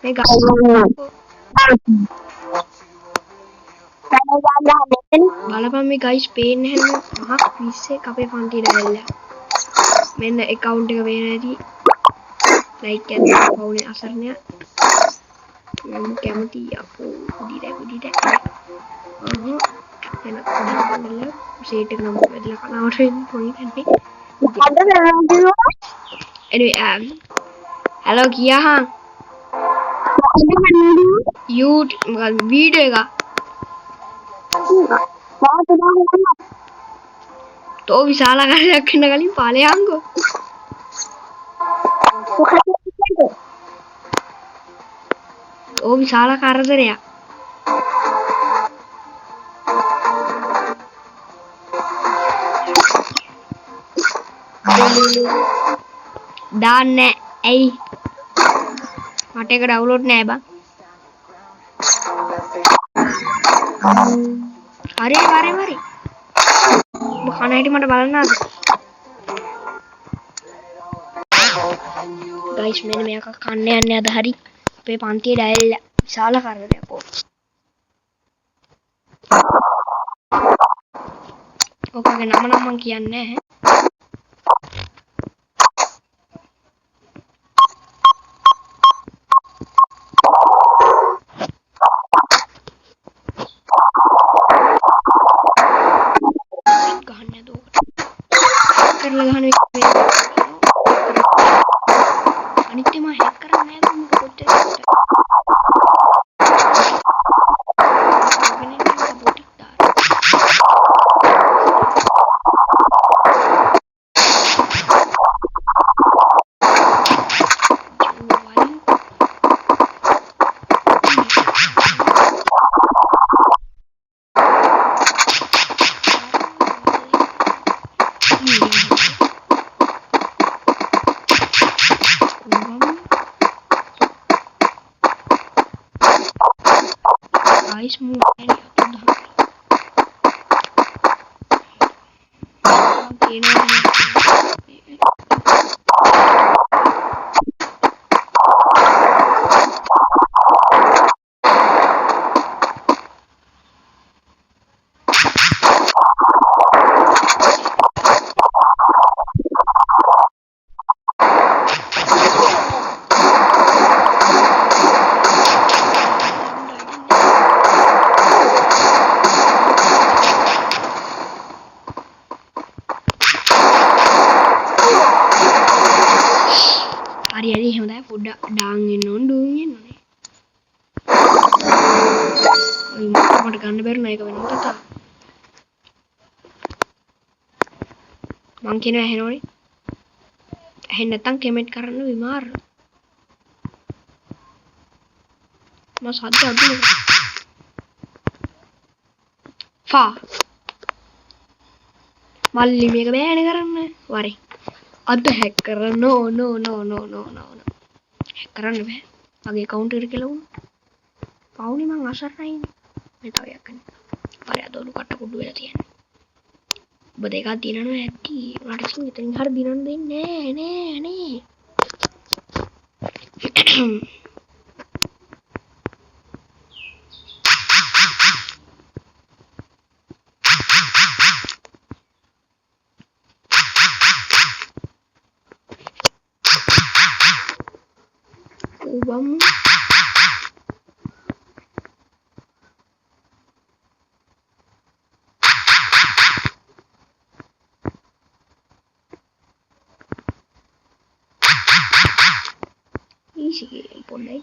මේ බලපන් මේ ගයිස් පේන්නේ නැහැ මහා ක්විස් එක අපේ පන්තියට ඇවිල්ලා. මෙන්න account එක පේන ඇති. like එකක් පවුනේ අසරණය. මම කැමති අපෝ කුඩිට. එන කොඩින් සීට් එක නම් වැදලා කනවට වෙන්නේ පොඩි කන්නේ. anyway hello කියා හා YouTube video එක तो विशाल आकार रखने वाली पाले आंगो तो विशाल आकार दे रहा डान ने ऐ माटे का डाउनलोड नहीं बा अरे खाना है मत बालना गाइस मैंने मेरा का खाने आने आधारी पे पांती डायल विशाल कर रहे को ओके के नाम कियाने है लगाने अनित्य में हैक करना है तुम बोलते guys mungkin hari-hari hemda udah dangin nondungin nih. Mau ganda baru naik ke mana tuh? Mungkin ya henori. Hendatang kemet karena bimar. Mas ada dulu. Fa. Malli mega bayar karena wari. ada hack කරන්න no hack කරන්න බෑ මගේ account එක කියලා වුණා පවුනේ මං අසරණයි මේ තව එකක් ගන්න හරි අද ඔලු කට කුඩු වෙලා තියෙනවා ඔබ දෙකක් දිනනවා ඇති මට ඉතින් හරිය දිනන්න දෙන්නේ නෑ vamos easy por ahí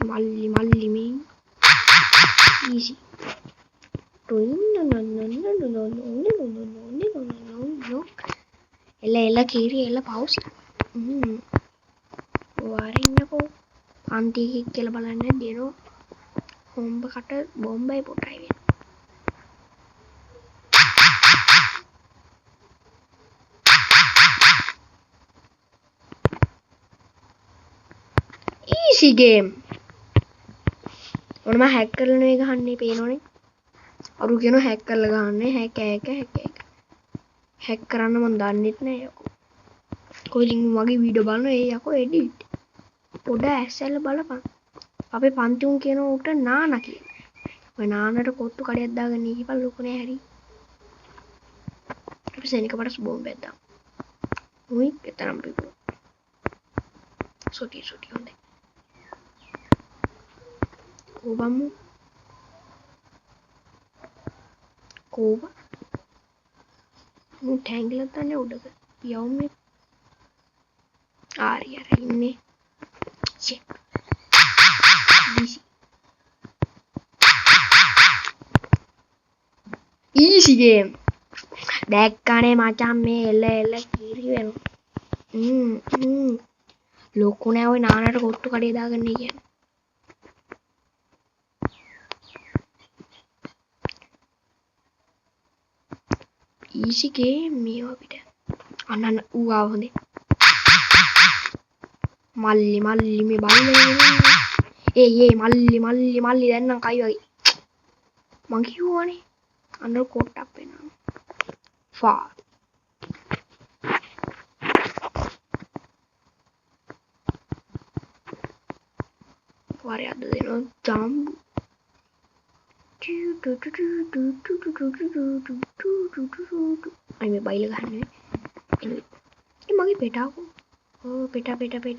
malli main easy ella kiri ella pause वारिन्नको आंटी की केला बनाने देनो होम कटर बॉम्बे पोटाई easy game और मैं हैक करने का हन्ने पेनों ने और उनके नो हैक कर लगाने हैक හැක් කරන්න මම දන්නෙත් නෑ යකෝ. කොයිලින් මගේ වීඩියෝ බලන ඒ යකෝ එඩිට්. පොඩ ඇස්සැල්ල බලපන්. අපේ පන්ති උන් කියන උට නාන කියලා. ඔය නානට කොට්ටු කඩයක් දාගෙන ඉහිපල් ලොකුනේ හැරි. අපි සෙනික පටස් බෝම්බයක් දාමු. උයි එතරම් පිපුණා. සොටි හොඳයි. කොබම්මු. කොබ. මු ටැංගිලක් තන්නේ උඩක. යවුම් ආරි අර ඉන්නේ. චෙක්. easy game. දැක්කනේ මචං මේ එල කීරි වෙනවා. ලොකු නෑ ඔය නානට කොට්ටු කඩේ දාගන්න කියන්නේ. easy game මේවා පිට. අන්න ඌ ආව හොඳේ. මල්ලි මේ බල්ලේ. ඒ මල්ලි දැන් නම් කයි වගේ. මං කිව්වනේ. අන්න කොට්ටක් වෙනවා. ෆා. වාරය අද දෙනවා ජම්බු. අයි මේ බයිල ගහන්නේ. ඒ මගේ පෙටාකෝ. ඕ පෙට අපේ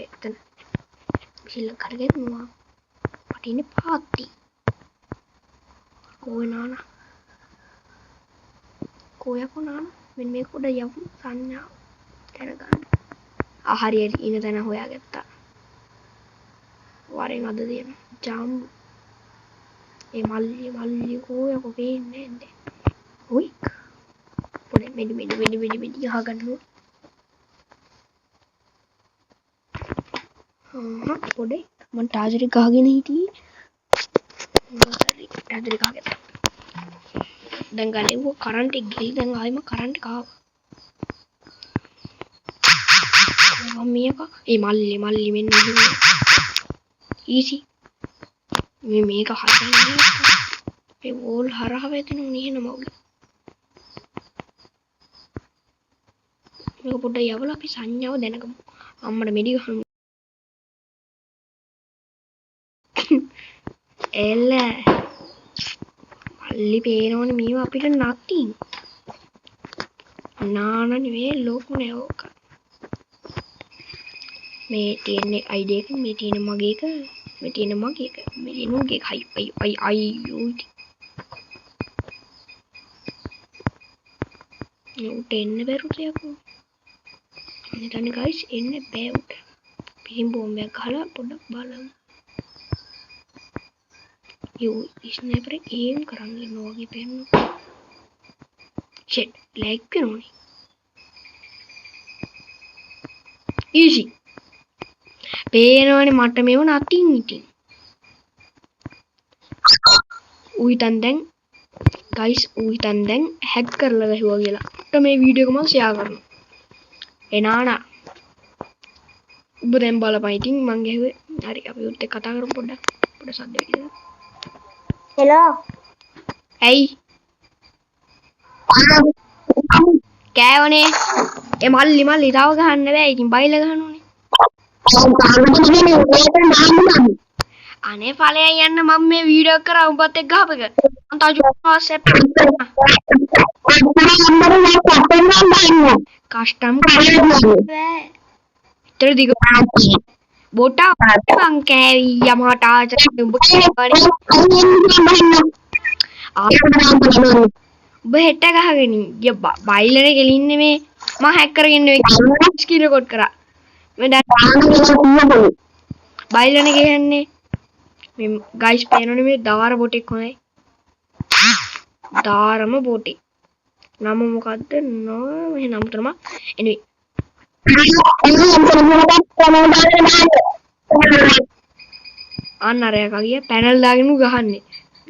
එතන. සිල්ල කරගෙන නුවා. මට ඉන්නේ පාත්ති. කොයි නානා. කොයකෝ නානා. මෙන්න මේක උඩ යමු සංඥා දැනගන්න. හරි ඉන තැන හොයාගත්තා. වරෙන් අද දෙන ජම්බු. ඒ මල්ලි කොයකෝ පේන්නේ නැද්ද? ඔයි. පොඩි මෙඩි ගහගන්න. පොඩි මම ටාජර් එක ගහගෙන හිටියේ. ටාජර් එක ගහගත්තා. දැන් ගන්නේ කරන්ට් එක ගිහි දැන් ආයෙම කරන්ට් එක ආවා. මේක ඒ මල්ලි මෙන්න easy. මේක හදන්නේ මේ වෝල් හරහා වැටෙනු නෙහෙනම උග. මේක පොඩ්ඩක් යවලා අපි සංඥාව දැනගමු. අම්මට මෙඩි ගහමු. එල මල්ලි පේනවනේ මේව අපිට නැතින්. නාන නෙවෙයි ලොකු නේ ඕක. මේ තියෙන අයිඩියා එක මේ තියෙන මගේ එක මේ තියෙන මගේ එක මේ නෝගේ අයි උට එන්න බැරුද යකෝ. මෙතන ගයිස් එන්න බෑ උට. පිටින් බෝම්බයක් ගහලා පොඩ්ඩක් බලමු. යෝ ස්නයිපර් ඒම් කරන් ඉන්නවා වගේ පේනවා. shit lag කරනෝනේ. easy. පේනවනේ මට මේව නැතින් ඉතින්. උයිතන් දැන් ගයිස් උයිතන් දැන් හැක් කරලා ගහුවා කියලා. මට මේ වීඩියෝ එක මම ෂෙයා කරනවා. එනානා. ඔබ දැන් බලපන් ඉතින් මං ගැහුවේ. හරි අපි උත් එක්ක කතා කරමු පොඩ්ඩක්. පොඩ්ඩක් සද්ද වෙන්න. හෙලෝ. ඇයි? කෑවනේ. ඒ මල්ලි තාව ගහන්න බෑ. ඉතින් බයිලා ගහනෝනේ. අනේ ඵලයන් යන්න මම මේ වීඩියෝ එක කරා උඹත් එක්ක ගහපෙක. මං තාජු WhatsApp කස්ටම් බෑ. ඉතර දිග බොටා මං කෑවි යමහට ආචර උඹ කෑවනේ. උඹ හෙට ගහගෙන ඉය බයිලනේ ගෙලින්නේ මේ මම හැක් කරගෙන ස්ක්‍රීන් රෙකෝඩ් කරා. මේ දැන් බයිලනේ ගහන්නේ මේ ගයිස් පේනවනේ මේ දාර බොටෙක් කොහේ දාරම බොටෙක් නම මොකද්ද නෝ මේ නම තමයි anyway අන්න අරයා කගිය පැනල් දාගෙන ගහන්නේ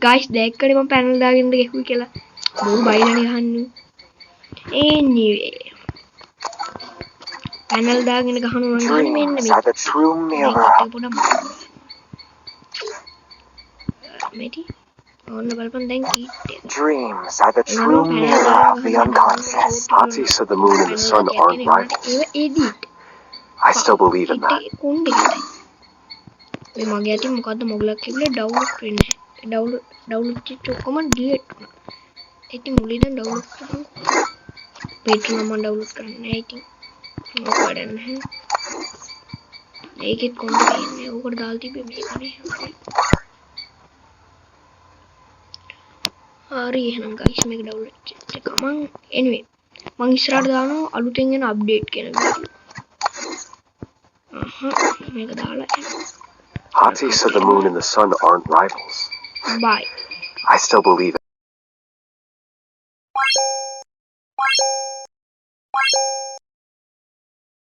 ගයිස් දැක්කනේ මම පැනල් දාගෙන ගහුවේ කියලා බොරු බයිලනේ ගහන්නේ anyway පැනල් දාගෙන ගහනවා නම් ගහන්නේ මෙන්න මේ මෙටි ඔන්න බලපන් දැන් කීට් එක. Dreams are the true mirror of the unconscious. Hatice of the moon and the sun aren't rivals. ඒව edit. I still believe in that. කොණ්ඩ එකයි. මේ මගේ අතින් මොකද්ද මොගලක් කිව්ලේ ඩවුන්ලෝඩ් වෙන්නේ නැහැ. ඩවුන්ලෝඩ් චිත් ඔක්කොම ඩිලීට් වුණා. ඉතින් මුලින්ම ඩවුන්ලෝඩ් කරමු. පේට්‍රෝන මම ඩවුන්ලෝඩ් කරන්නේ නැහැ ඉතින්. මොකක් වැඩක් නැහැ. ඒකෙත් කොණ්ඩ වෙන්නේ. ඕකට දාලා තිබ්බේ මේකනේ. හරි එහෙනම් guys මේක ඩවුන්ලෝඩ් චිත් එක මම anyway මම ඉස්සරහට දානවා අලුතෙන් එන අප්ඩේට් කියන වීඩියෝ. මේක දාලා Hatice of the moon and the sun aren't rivals. bye. I still believe it.